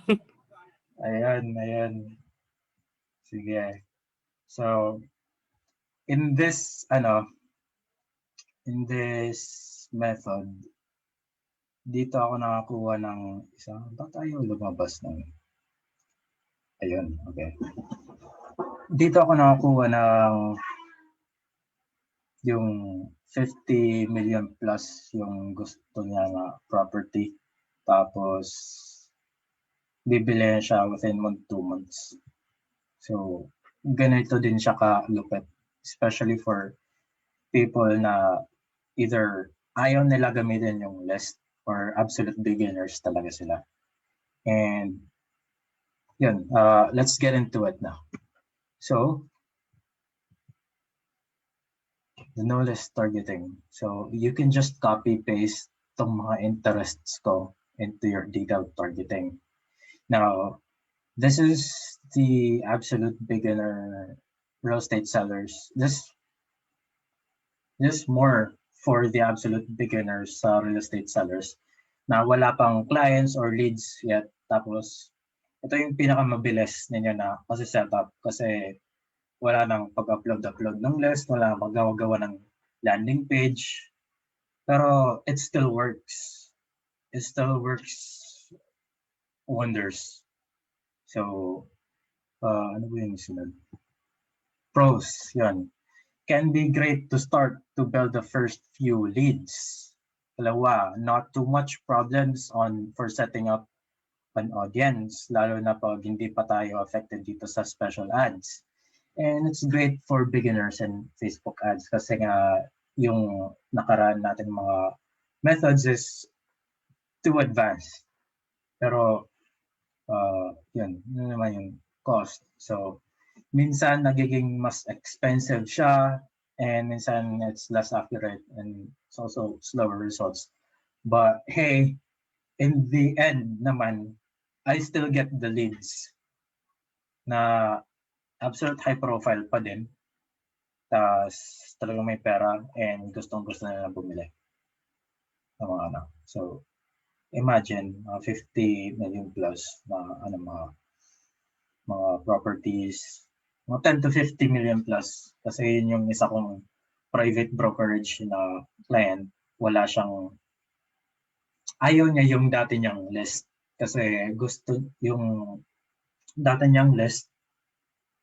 Ayan. Sige. So, in this method, dito ako nakakuha ng isa. Ba't ayaw lumabas ng... Ayun, okay. Dito ako nakakuha ng yung 50 million plus yung gusto niya na property. Tapos, bibili siya within 2 months. So, ganito din siya kalupit. Especially for people na either ayaw nila gamitin yung list or absolute beginners talaga sila. And, yun, let's get into it now. So, the no list targeting. So, you can just copy-paste itong mga interests ko into your detailed targeting. Now, this is the absolute beginner real estate sellers. This more for the absolute beginners sa real estate sellers na wala pang clients or leads yet. Tapos, ito yung pinakamabilis ninyo na kasi setup kasi wala nang pag-upload ng list, wala nang paggawa ng landing page. Pero it still works. It still works wonders. So, ano ba yung sunod? Pros, yun. Can be great to start to build the first few leads. Dalawa, not too much problems for setting up an audience, lalo na pag hindi pa tayo affected dito sa special ads. And it's great for beginners and Facebook ads kasi nga yung nakaraan natin mga methods is too advanced. Pero yun naman yung cost. So, minsan nagiging mas expensive siya and minsan it's less accurate and it's also slower results. But hey, in the end naman, I still get the leads na absolute high profile pa din. Tapos talagang may pera and gustong-gusto nila bumili. So, imagine 50 million plus na mga properties, mga 10 to 50 million plus kasi yun yung isa kong private brokerage na client. Ayaw niya yung dati niyang list kasi gusto yung dati niyang list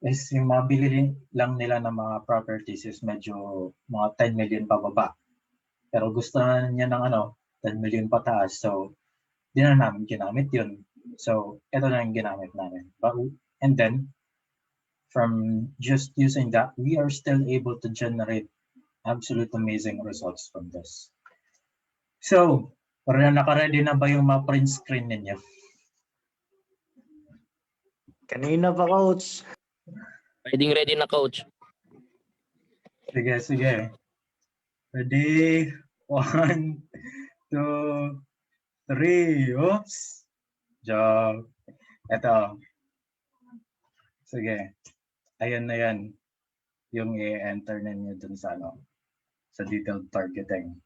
is yung mabili lang nila ng mga properties is medyo mga 10 million pababa. Pero gusto niya ng 10 million pataas. So, di na namin ginamit yun. So, ito na yung ginamit namin. And then, from just using that, we are still able to generate absolute amazing results from this. So, naka-ready na ba yung mga print screen ninyo? Kanina pa, coach. Ready na, coach. Sige. Ready? 1, 2, 3. Oops! Job. Ito. Sige. Ayan na yan. Yung i-enter ninyo dun sa detailed targeting.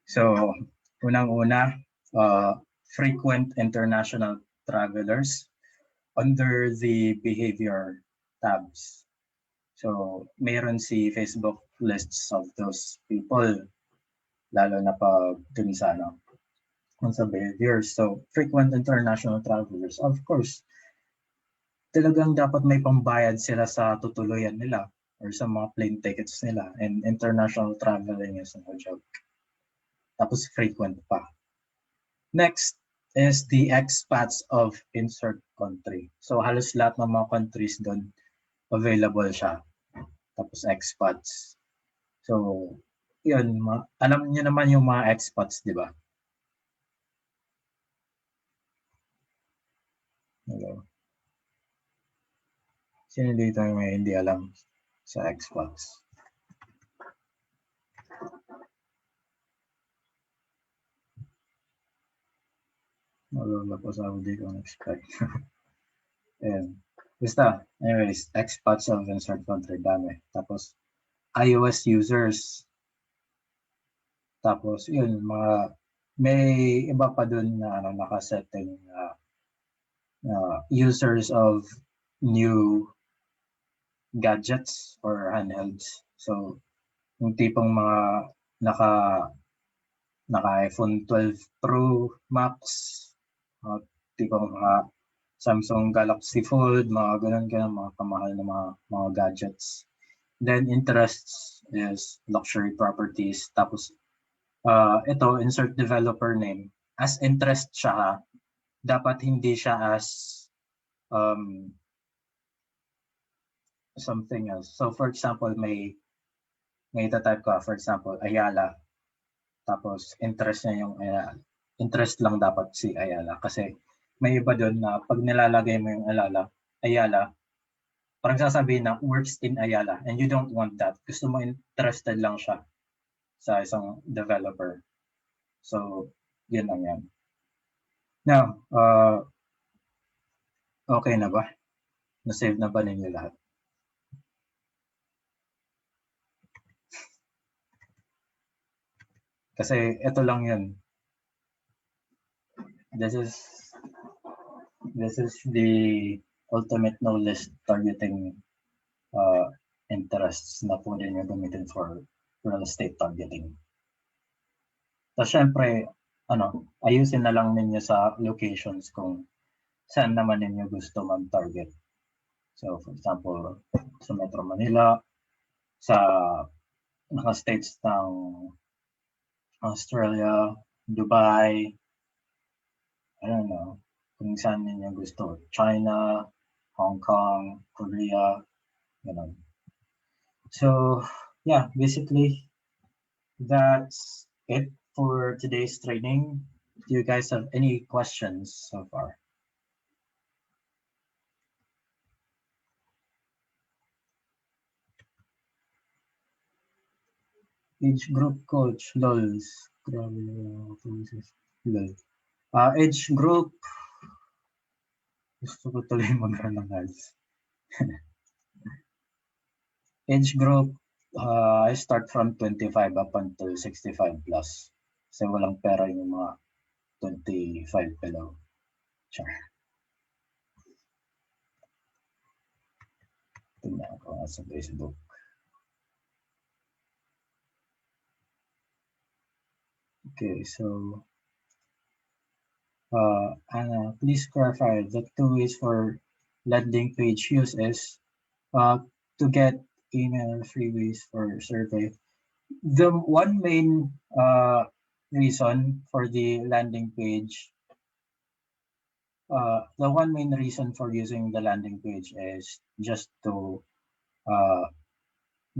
So, unang-una, frequent international travelers under the behavior tabs. So, mayroon si Facebook lists of those people, lalo na pag dun sa behaviors. So, frequent international travelers, of course, talagang dapat may pambayad sila sa tutuluyan nila or sa mga plane tickets nila, and international traveling is no joke. Tapos frequent pa. Next is the expats of insert country. So halos lahat ng mga countries doon available siya. Tapos expats. So yun, alam niyo naman yung mga expats, di ba? Sino dito yung may hindi alam sa Xbox? Wala po sa ako dito expect. Ayan. Basta, anyways, expats of insert country, dami. Tapos, iOS users. Tapos, yun, may iba pa dun na nakasetting users of new gadgets or handhelds. So, yung tipong mga naka iPhone 12 Pro Max, tipong mga Samsung Galaxy Fold, mga ganun, mga kamahal na mga gadgets. Then interests is luxury properties. Tapos ito, insert developer name. As interest siya, dapat hindi siya as something else. So for example, may type ka, for example, Ayala. Tapos interest niya yung Ayala. Interest lang dapat si Ayala kasi may iba doon na pag nilalagay mo yung Ayala, parang sasabihin na works in Ayala and you don't want that. Gusto mo interested lang siya sa isang developer. So, yun lang yan. Now, okay na ba? Na-save na ba ninyo lahat? Kasi ito lang yun. This is the ultimate no list targeting interests na pwede nyo gamitin for real estate targeting. Tapos syempre, ayusin na lang ninyo sa locations kung saan naman ninyo gusto mag-target. So for example, sa Metro Manila, sa naka-states ng Australia, Dubai, I don't know, kung saan ninyo gusto. China, Hong Kong, Korea, ganun. So, yeah, basically, that's it for today's training. Do you guys have any questions so far? Age group coach, lols. Grabe lol. Age group, gusto ko tuloy mag-run ng ads. Age group, I start from 25 up until 65 plus. Kasi walang pera yung mga 25 below. Sure. Tingnan ko sa Facebook. Okay, so Anna, please clarify the 2 ways for landing page use is to get email freebies for survey. The one main reason for the landing page, the one main reason for using the landing page is just to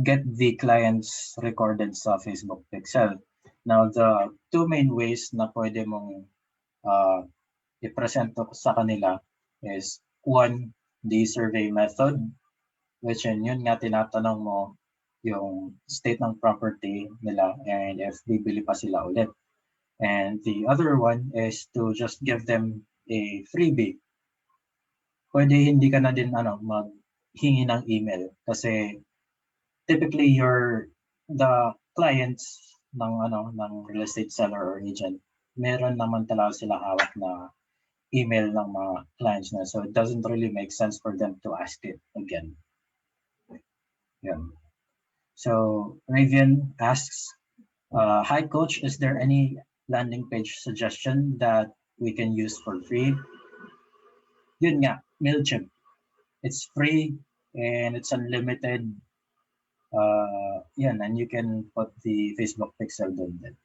get the clients recorded sa Facebook Pixel. Now, the two main ways na pwede mong i-present sa kanila is one, the survey method, which yun nga tinatanong mo yung state ng property nila and if bibili pa sila ulit. And the other one is to just give them a freebie. Pwede hindi ka na din maghingi ng email kasi typically the clients ng real estate seller or agent, meron naman talaga sila hawak na email ng mga clients na. So it doesn't really make sense for them to ask it again. Yeah. So Ravian asks, hi coach, is there any landing page suggestion that we can use for free? Yun nga, MailChimp. It's free and it's unlimited. And you can put the Facebook pixel doon din.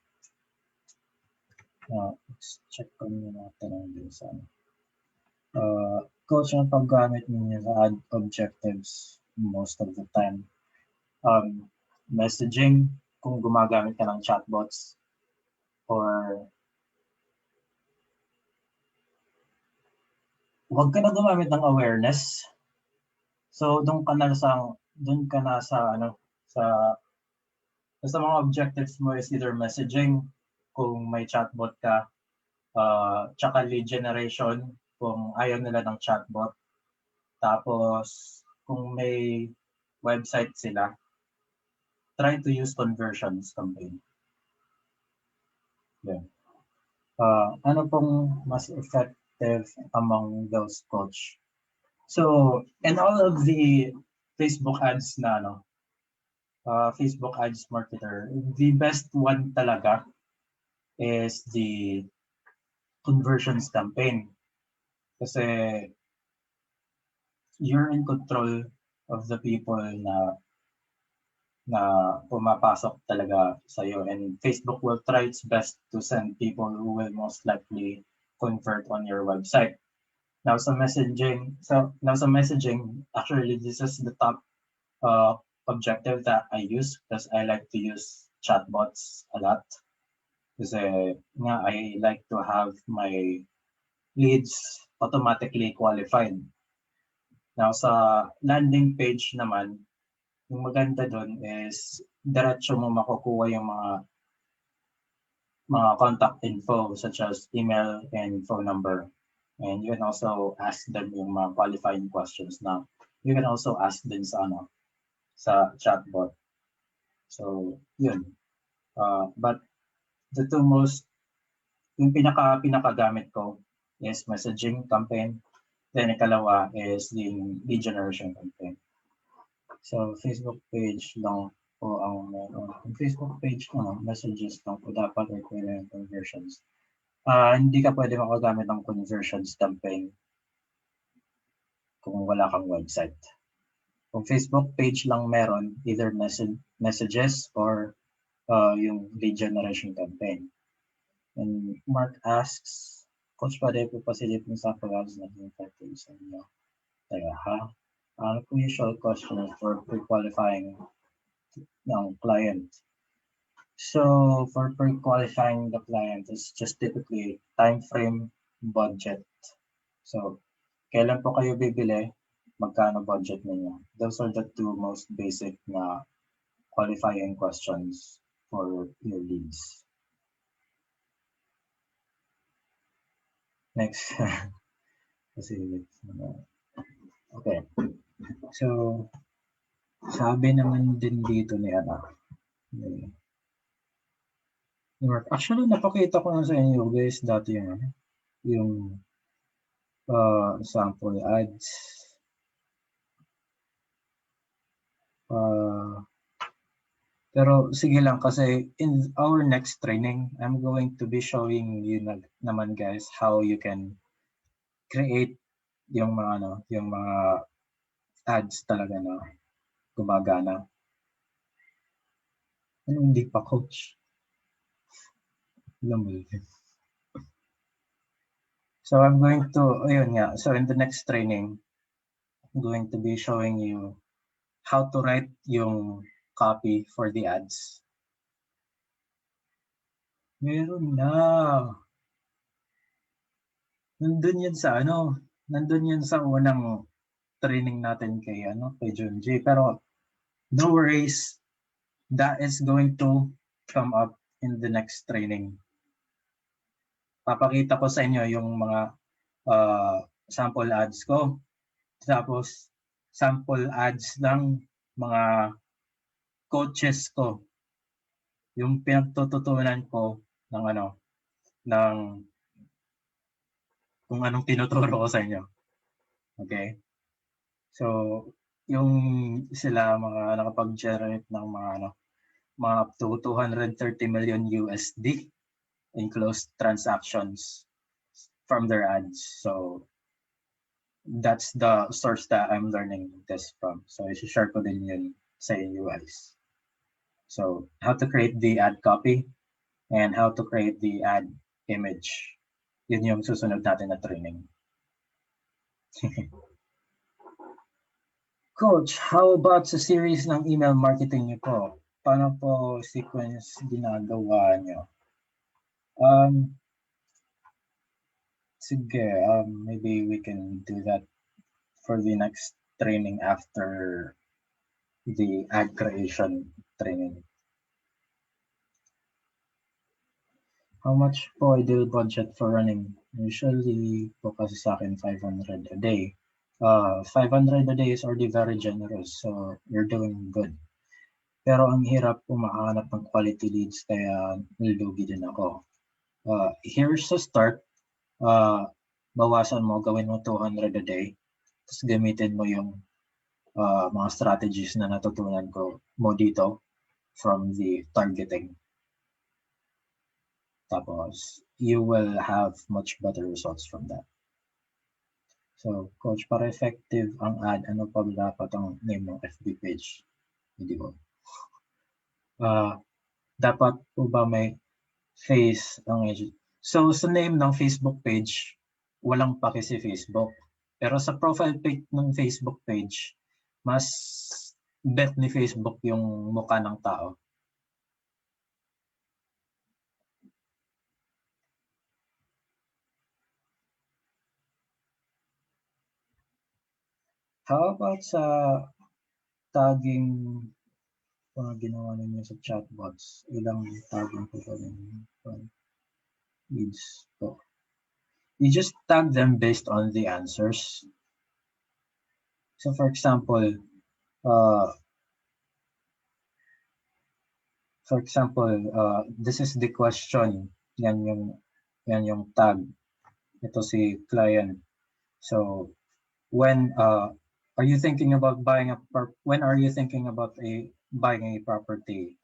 Let's check ko muna natin din sa coach, ang paggamit niyo sa ad objectives most of the time. Messaging, kung gumagamit ka ng chatbots or huwag ka na gumamit ng awareness. So doon ka na sa ano sa mga objectives mo is either messaging kung may chatbot ka, tsaka lead generation kung ayaw nila ng chatbot. Tapos kung may website sila, try to use conversions campaign. Yeah. Ano pong mas effective among those, coach? So, in all of the Facebook ads na Facebook ads marketer, the best one talaga is the conversions campaign. Kasi you're in control of the people na pumapasok talaga sa'yo, and Facebook will try its best to send people who will most likely convert on your website. Now sa messaging, actually this is the top objective that I use because I like to use chatbots a lot. Kasi nga I like to have my leads automatically qualified. Now sa landing page naman, yung maganda doon is diretso mo makukuha yung mga contact info such as email and phone number. And you can also ask them yung mga qualifying questions na you can also ask din sa chatbot. So, yun. But the two most, yung pinakagamit ko is messaging campaign. Then ikalawa is the lead generation campaign. So, Facebook page lang po ang meron. Yung Facebook page messages lang po dapat require yung conversions. Hindi ka pwede makagamit ng conversions campaign kung wala kang website. Kung Facebook page lang meron, either messages or yung lead generation campaign. And Mark asks, Coach, pwede po pasilip mo sa ads na effective sa inyo? Teka ha? Ano po usual question for pre-qualifying ng client? So for pre-qualifying the client is just typically time frame, budget. So kailan po kayo bibili? Magkano budget ninyo? Those are the two most basic na qualifying questions for your leads. Next. Okay. So, sabi naman din dito ni actually, napakita ko na sa inyo guys dati yung sample ads. Pero sige lang kasi in our next training, I'm going to be showing you naman guys how you can create yung mga ads talaga na gumagana. Ano hindi pa, coach? So I'm going to, so in the next training, I'm going to be showing you how to write yung copy for the ads. Meron na. Nandun yan sa unang training natin kay Junji. Pero no worries, that is going to come up in the next training. Papakita ko sa inyo yung mga sample ads ko. Tapos sample ads ng mga coaches ko. Yung pinagtututunan ko ng kung anong tinuturo ko sa inyo. Okay? So, yung sila mga nakapag-generate ng mga up to 230 million USD in closed transactions from their ads. So, that's the source that I'm learning this from. So, i-share ko din yun sa inyo guys. So, how to create the ad copy and how to create the ad image. Yun yung susunod natin na training. Coach, how about sa series ng email marketing niyo po? Paano po sequence ginagawa niyo? Sige, maybe we can do that for the next training after the ad creation training. How much po ideal budget for running? Usually po kasi sa akin 500 a day. 500 a day is already very generous, so you're doing good. Pero ang hirap po makahanap ng quality leads, kaya nilugi din ako. Here's a start. Bawasan mo, gawin mo 200 a day. Tapos gamitin mo yung mga strategies na natutunan ko mo dito from the targeting. Tapos, you will have much better results from that. So, coach, para effective ang ad, ano pa dapat ang name ng FB page? Hindi ko. Dapat po ba may face ang agent? So, sa name ng Facebook page, walang paki si Facebook. Pero sa profile pic ng Facebook page, mas bet ni Facebook yung mukha ng tao. How about sa tagging ginawa ninyo sa chatbots? Ilang tagging po ba leads po? You just tag them based on the answers. So for example, this is the question. Yan yung tag. Ito si client. So when are you thinking about buying when are you thinking about buying a property?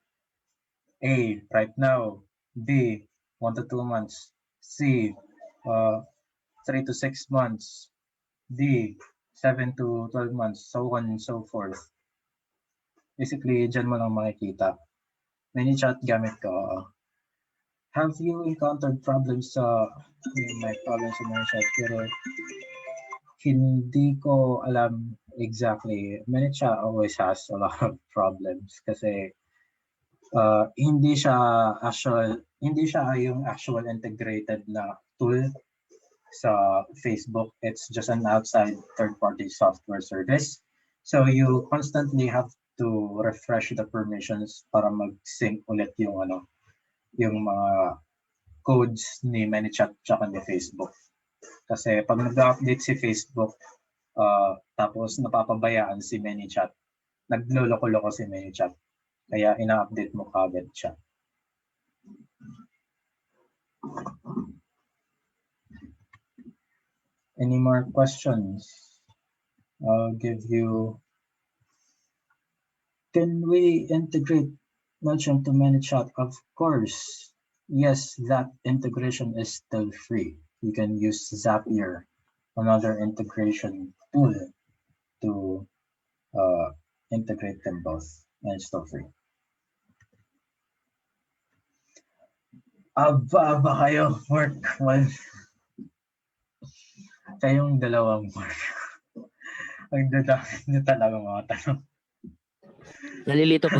A, right now. B, 1 to 2 months. C, 3 to 6 months. D, 7 to 12 months, so on and so forth. Basically, dyan mo lang makikita. ManyChat gamit ko. Have you encountered problems may problems sa ManyChat, pero hindi ko alam exactly. ManyChat always has a lot of problems kasi hindi siya yung actual integrated na tool sa Facebook. It's just an outside third-party software service. So you constantly have to refresh the permissions para mag-sync ulit yung mga codes ni ManyChat tsaka ni Facebook. Kasi pag nag-update si Facebook, tapos napapabayaan si ManyChat, nagloloko-loko si ManyChat. Kaya ina-update mo kagad siya. Any more questions? I'll give you. Can we integrate MailChimp to ManyChat? Of course. Yes, that integration is still free. You can use Zapier, another integration tool, to integrate them both, and it's still free. Aba kayo, Mark. Well, kayong dalawang Mark. Ang dadami nyo talaga mga tanong. Nalilito po.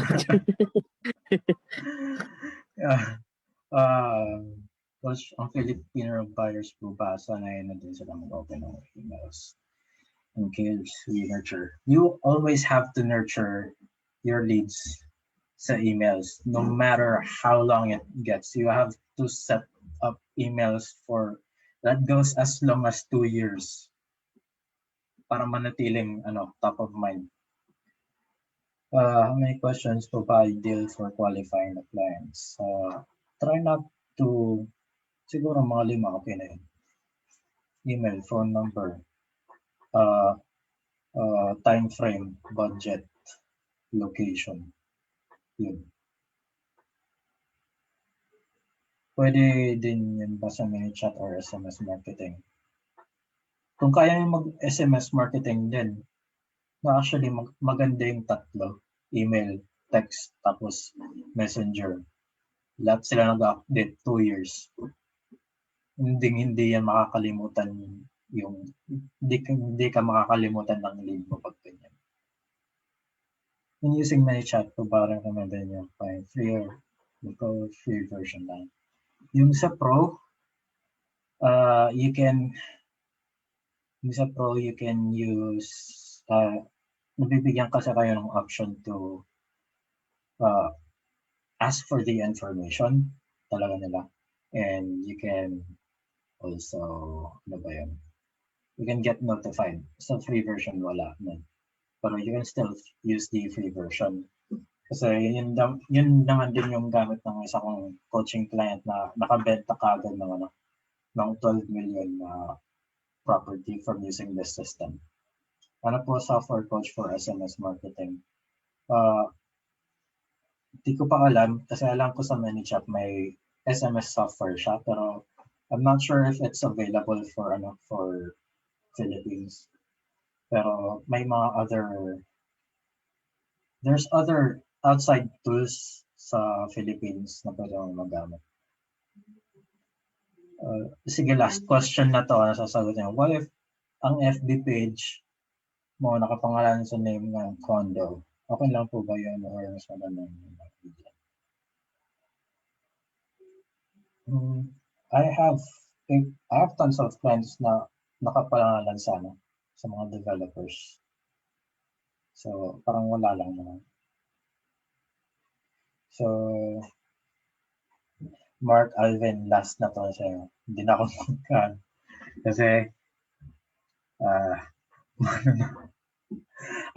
Coach, ang Filipino buyers po ba, sanay na din sila mag-open ng emails in case we nurture. You always have to nurture your leads sa emails, no matter how long it gets. You have to set up emails that goes as long as 2 years para manatiling top of mind. How many questions po ba ideal for qualifying the clients? Try not to, siguro mga 5, okay na yun. Email, phone number, time frame, budget, location. Yun. Pwede din yun ba sa ManyChat or SMS marketing? Kung kaya nyo mag-SMS marketing din, actually maganda yung tatlo. Email, text, tapos messenger. Lahat sila nag-update 2 years. Hindi yan makakalimutan hindi ka makakalimutan ng lead mo pag ganyan. In using ManyChat, po ba recommend nyo free or free version lang? Yung sa Pro, you can use nabibigyan kasi kayo ng option to uh, ask for the information talaga nila. And you can also, ano ba yun? You can get notified. Sa free version, wala. No? Pero you can still use the free version. Kasi yun naman din yung gamit ng isa kong coaching client na nakabenta kagad ng, ng 12 million na property from using this system. Ano po, software coach for SMS marketing. Di ko pa alam kasi alam ko sa ManyChat may SMS software siya pero I'm not sure if it's available for for Philippines. Pero may mga there's other outside tools sa Philippines na pwede mong magamit. Sige, last question na to na sasagutin. What if ang FB page mo nakapangalan sa name ng condo? Okay lang po ba yun or mas maganda yung I have tons of clients na nakapangalan sa sa mga developers. So parang wala lang naman. So Mark Alvin, last na to sa'yo. Hindi na ako magkaan. Kasi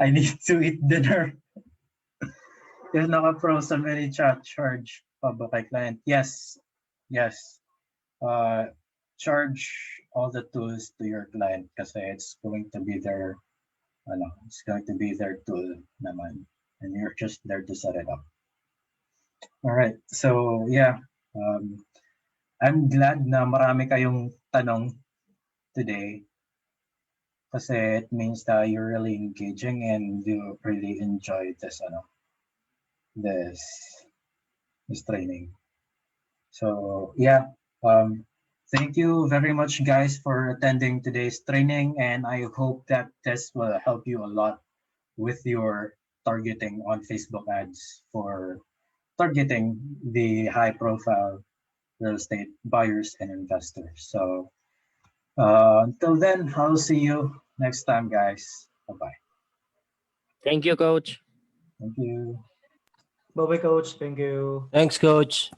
I need to eat dinner. If naka-pro sa ManyChat, charge pa ba kay client? Yes. Charge all the tools to your client kasi it's going to be their tool naman. And you're just there to set it up. All right. So yeah, I'm glad na marami kayong tanong today kasi it means that you're really engaging and you really enjoy this this training. So yeah, thank you very much guys for attending today's training and I hope that this will help you a lot with your targeting on Facebook ads for targeting the high profile real estate buyers and investors. So until then, I'll see you next time guys. Bye-bye. Thank you, Coach. Thank you. Bye-bye, Coach. Thank you. Thanks, Coach.